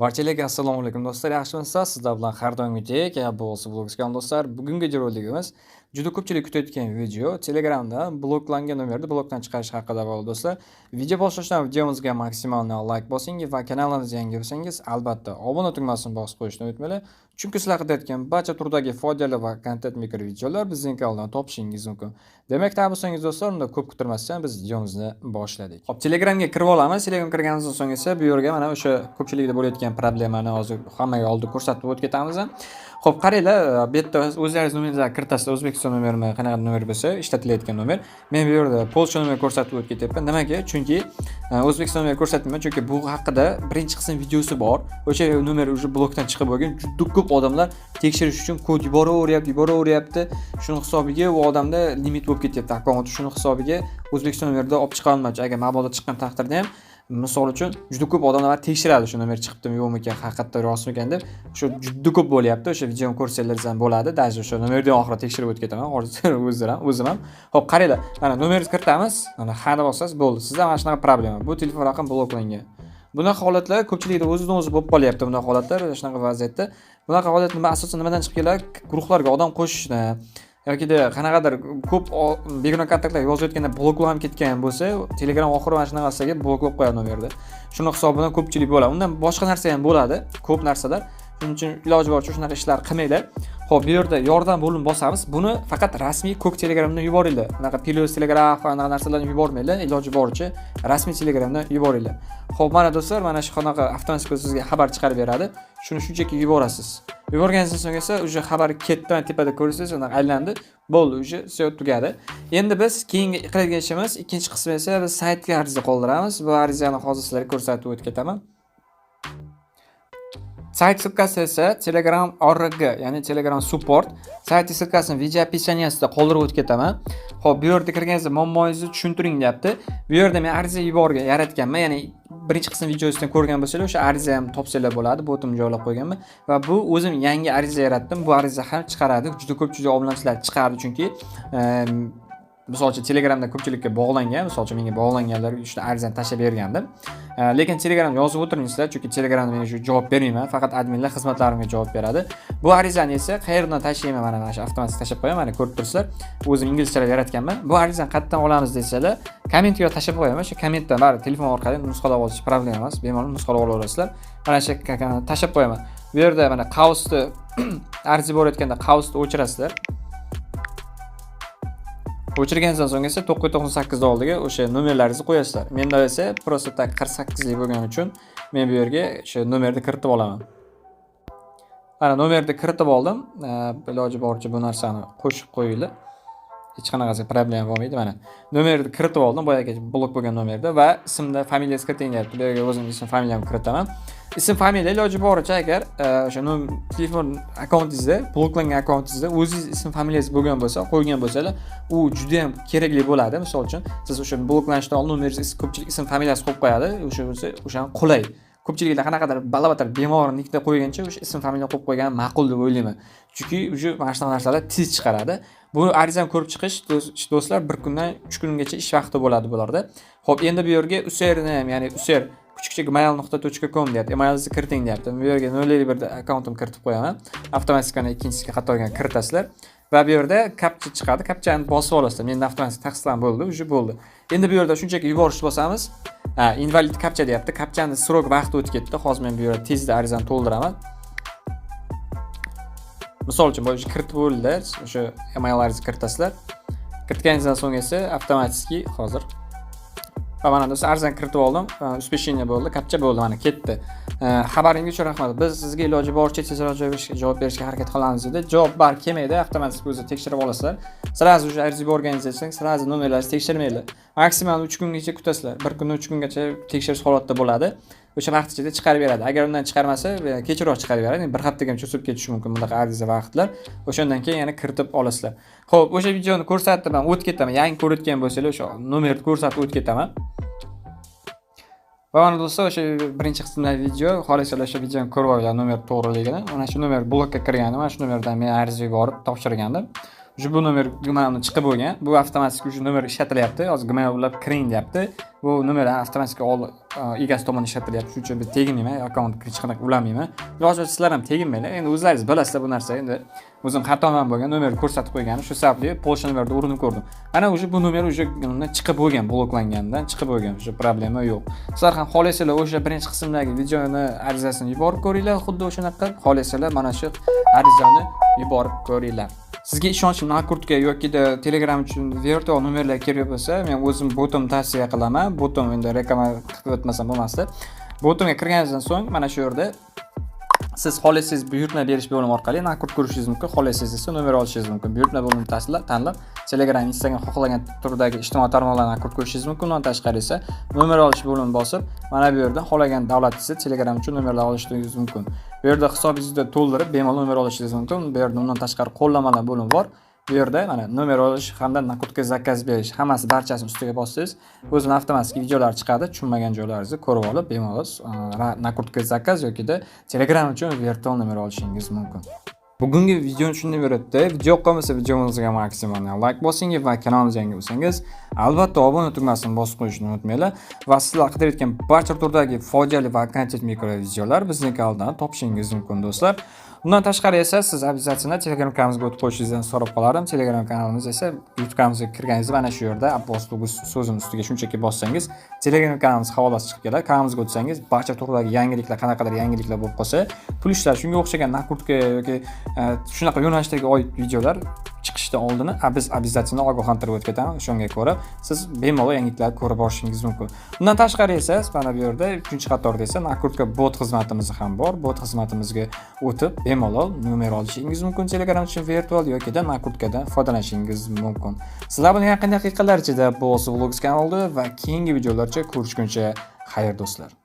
Barchalarga assalomu alaykum do'stlar, yaxshimisizlar? Sizlar bilan har doimgidek bo'lsa blogskam do'stlar. Bugungi roligimiz juda ko'pchilik kutayotgan video. Telegramda bloklangan nomerni blokdan chiqarish haqida bo'ldi do'stlar. Video boshlashdan videomizga maksimal like bosing va kanalimizga yangi bo'lsangiz, albatta obuna tugmasini bosib qo'yishni unutmanglar. Chunki sizlar qidirayotgan barcha turdagi foydali va content maker videolar bizning kanaldan topishingiz mumkin. Demak, tabriklaymiz do'stlar, unda ko'p kutirmasdan biz videomizni boshladik. Hop, Telegramga kirib olamiz. Telegram kirganimizdan so'ng esa bu yerga mana o'sha ko'pchilikda bo'layotgan problemani hozir hammaga oldin ko'rsatib o'tib ketamiz. Xo'p, qaranglar, bu yerda o'zlaringiz nomeringizni kiritasizlar. O'zbekiston nomerimi, qanaqa nomer bo'lsa, ishlatilayotgan nomer. Men bu yerda Polsha nomeri ko'rsatib o'tib ketyapman. Nimaga? Chunki O'zbekiston nomeri ko'rsatmayman, chunki bu haqida birinchi qism videosi bor. O'sha nomer уже blokdan chiqib bo'lgan. Juda ko'p odamlar tekshirish uchun kod yuboraveryapti. Shuning hisobiga u odamda limit bo'lib ketyapti akkaunt. Shuning hisobiga O'zbekiston nomerida olib chiqa olmayapti. Agar mabodo chiqqan taqdirda ham misol uchun juda ko'p odamlar tekshiradi shu nomer chiqibdimi yo'qmikan, haqiqatda rostmikan deb. Shu juda ko'p bo'lyapti. O'sha videoni ko'rsangiz ham bo'ladi. Даже o'sha nomerdan oxiri tekshirib o'tib ketaman. O'zim ham. Xo'p, qaranglar. Mana nomeringizni kiritamiz. Mana hada bosasiz, bo'ldi. Sizda mana shunaqa problema. Bu telefon raqam bloklangan. Bunaqa holatlar ko'pchilikda o'zidan o'zi bo'lib qolyapti. Bunaqa holatlar, shunaqa vaziyatda. Bunaqa holat nima asosan nimadan chiqib keladi? Guruhlarga odam qo'shishdan yoki-da qanaqadir ko'p begona kontaktlar yozayotganda bloklanib ketgan bo'lsa, Telegram oxiri mana shunaqa narsaga bloklab qo'yadi nomerni. Shuni hisobidan ko'pchilik bo'ladi. Undan boshqa narsa ham bo'ladi, ko'p narsalar. Shuning uchun iloji boricha shunaqa ishlar qilmanglar. Xo'p, bu yerda yordam bo'limini bosamiz. Buni faqat rasmiy ko'k Telegramdan yuboringlar. Bunaqa Plus Telegram va anaqa narsalarni yubormanglar. Iloji boricha rasmiy Telegramdan yuboringlar. Xo'p, mana do'stlar, mana shu qanaqa avtomatik sizga xabar chiqarib beradi. Shuni shunchaki yuborasiz. Yuborganingizdan so'ng esa o'sha xabar ketdi, tepada ko'rsangiz, uni aylandi. Bo'ldi, o'sha все tugadi. Endi biz keyingi qiladigan ishimiz, ikkinchi qismi esa biz saytga ariza qoldiramiz. Bu arizani hozir sizlarga ko'rsatib o'tib ketaman. Sayt ссылкасы esa Telegram.org, ya'ni Telegram support. Sayt ссылкасini video описаниесida qoldirib o'tib ketaman. Xo'p, bu yerda kirganingizda muammongizni tushuntiring deyapti. Bu yerda men ariza yaratganman, ya'ni birinchi qism videosidan ko'rgan bo'lsangiz, o'sha ariza ham topsanglar bo'ladi, botim joylab qo'yganman va bu o'zim yangi ariza yaratdim. Bu ariza ham chiqaradi. Juda ko'pchilik obunachilar chiqardi, chunki misol uchun Telegramda ko'pchilikka bog'langan, misol uchun menga bog'langanlar uchun arizani tashlab bergandim. Lekin Telegramda yozib o'tiringizlar, chunki Telegramda men shu javob bermayman, faqat adminlar xizmatlarimga javob beradi. Bu arizani esa qayerdan tashlayman, mana shu avtomatik tashlab qo'yaman, mana ko'rib turibsizlar. O'zim inglizchada yaratganman. Bu arizani qayerdan olamiz desalar, kommentga tashlab qo'yaman. Shu kommentdan bari telefon orqali nusxalab olish problema emas, bemalol nusxalab olaverasizlar. Mana shu tashlab qo'yaman. Bu yerda mana qausni ariza borayotganda qausni o'chirasizlar. O'chirganingizdan so'ng esa 998 oldiga o'sha nomerlaringizni qo'yasizlar. Menda esa просто tak 48 lik bo'lgani uchun men bu yerga o'sha nomerni kiritib olaman. Mana nomerni kiritib oldim. Iloji boricha bu narsani qo'shib qo'yinglar. Hech qanaqasi problem bo'lmaydi. Mana nomerni kiritib oldim, boyaga blok bo'lgan nomerda va ismni, familiyangizni kiriting deyapti. Bu yerga o'zim ism, familiyamni kiritaman. Ism, familiya iloji boricha agar o'sha telefon akkauntingizda, bloklangan akkauntingizda o'zingiz ism, familiyangiz bo'lgan bo'lsa, qo'ygan bo'lsalar, u juda ham kerakli bo'ladi. Misol uchun, siz o'sha bloklanishdan oldin nomeringizni ko'pchilik ism, familiyasi qo'yib qo'yadi. O'sha bo'lsa, o'shan qulay. Ko'pchiliklar qanaqadir balabatar bemorlikda qo'ygancha o'sha ism, familiya qo'yib qo'ygan ma'qul deb o'ylayman. Chunki o'sha mana shunaqa narsalar tez chiqaradi. Bu arizani ko'rib chiqish do'stlar 1 kundan 3 kungacha ish vaqti bo'ladi bularda. Xo'p, endi bu yerga userni ham, ya'ni user kichikcha gmail.com deyapti. Emailni kiriting deyapti. Bu yerga 001 da akkauntimni kiritib qo'yaman. Avtomatikana ikkinchisiga qatorga kiritasizlar va bu yerda kapcha chiqadi. Kapchani bosib olasizlar. Menda avtomatik tasdiqlanib bo'ldi, уже bo'ldi. Endi bu yerda shunchaki yuborish bosamiz. Invalid kapcha deyapti. Kapchani srok vaqti o'tib ketdi. Hozir men bu yerda tezda arizani to'ldiraman. Misol uchun bo'yicha kiritib bo'ldi. O'sha emaillarni kiritasizlar. Kiritganingizdan so'ng esa avtomatik hozir va mana do'stlar arizani kiritib oldim. Uspesheniya bo'ldi, kapcha bo'ldi, mana ketdi. Xabaringiz uchun rahmat. Biz sizga iloji boricha tezroq javob berishga harakat qilamiz dedi. Javob bar kelmaydi, avtomatik o'zi tekshirib olasizlar. Sirazi o'sha ariza yuborganingiz so'ng sirazi nomerlaringizni tekshirmaydi. Maksimal 3 kungacha kutasizlar. 1 kundan 3 kungacha tekshirish holatda bo'ladi. O'sha vaqt ichida chiqarib beradi. Agar undan chiqarmasa, kechroq chiqarib beradi. Bir haftagacha cho'zib ketishi mumkin bunaqa ariza vaqtlar. O'shandan keyin yana kiritib olasizlar. Xo'p, o'sha videoni ko'rsatdim, men o'tib ketaman. Yangi ko'rayotgan bo'lsangiz, o'sha nomerni ko'rsatib o'tib ketaman. Va mana do'stlar, o'sha birinchi qismdagi video, xohlasanglar o'sha videoni ko'rib olinglar, nomer to'g'riligini. Mana shu nomer blokka kirgandi, mana shu nomerdan men ariza yuborib topshirgandim. Shu bu nomer mana chiqib bo'lgan. Bu avtomatik shu nomer ishlatilyapti. Hozir mana ular kiring deyapti. Bu nomer avtomatik egasi tomonidan ishlatilyapti. Shuning uchun biz teginmayman, akkaunt hech qanaqa ulanmayman. Iloji sizlar ham teginmanglar. Endi o'zlaringiz bilasizlar bu narsa. Endi o'zim xatoman bo'lgan nomerni ko'rsatib qo'ygani shu sababli Polsha nomerida urinib ko'rdim. Mana o'sha bu nomer o'sha chiqib bo'lgan, bloklangandan chiqib bo'lgan. O'sha problema yo'q. Sizlar ham xohlaysizlar o'sha birinchi qismdagi videoni arizasini yuborib ko'ringlar, xuddi o'shanaqa xohlaysizlar mana shu arizani yuborib ko'ringlar. Sizga ishonchim Nakurtga yoki Telegram uchun virtual nomerlar kerak bo'lsa, men o'zim botimni tavsiya qilaman. Botim endi reklama qilib o'tmasam bo'lmasdi. Botimga kirganingizdan so'ng mana shu yerda siz xohlasangiz buyurtma berish bo'limi orqali Nakurt ko'rishingiz mumkin, xohlasangiz esa nomer olishingiz mumkin. Buyurtma bo'limini tanlab, Telegram, Instagram xohlagan turdagi ijtimoiy tarmoqlarni Nakurt ko'rishingiz mumkin. Undan tashqari esa nomer olish bo'limini bosib, mana bu yerda xohlagan davlatingiz Telegram uchun nomerlar olishingiz mumkin. Bu yerda hisobingizni to'ldirib, bemalol nomer olishingiz mumkin. Bu yerda undan tashqari qo'llamalar bo'limi bor. Bu yerda mana nomer olish hamda Nakurtga zakaz berish hammasi barchasini ustiga bossangiz, o'zining avtomatik videolar chiqadi. Tushunmagan joylaringizni ko'rib olib, bemalol Nakurtga zakaz yoki Telegram uchun virtual nomer olishingiz mumkin. Bugungi videoni shunday iboratda. Video yoqqanmasa videomizga maksimal like bosing va kanalimizga yangi bo'lsangiz, albatta obuna tugmasini bosib qo'yishni unutmanglar va sizlar qidirayotgan barcha turdagi fojiali va kontent mikro videolar bizning kanaldan topishingiz mumkin do'stlar. Bundan tashqari esa siz обязательно Telegram kanalimizga o'tib qo'yishingizni so'rab qolarim. Telegram kanalimiz esa YouTube kanalimizga kirganingizda mana shu yerda apostol so'zini ustiga shunchaki bossangiz, Telegram kanalimiz havolasi chiqib keladi. Kanalimizga o'tsangiz, barcha turdagi yangiliklar, qanaqadir yangiliklar bo'lib qolsa, pul ishlar shunga o'xshagan Nakurtga yoki shunaqa yo'nalishdagi oid videolar chiqishdan oldin biz обязательно ogohlantirib o'tib ketaman. Shunga ko'ra siz bemalol yangiliklarni ko'rib borishingiz mumkin. Bundan tashqari esa mana bu yerda 3-qatorda esa Nakurtga bot xizmatimiz ham bor. Bot xizmatimizga o'tib bemalol nomer olishingiz mumkin. Telegram uchun virtual yoki Nakurtgadan foydalanishingiz mumkin. Sizlar buni yaqin daqiqalar ichida Boss Vlogs kanalida va keyingi videolarcha ko'rishguncha xayr do'stlar.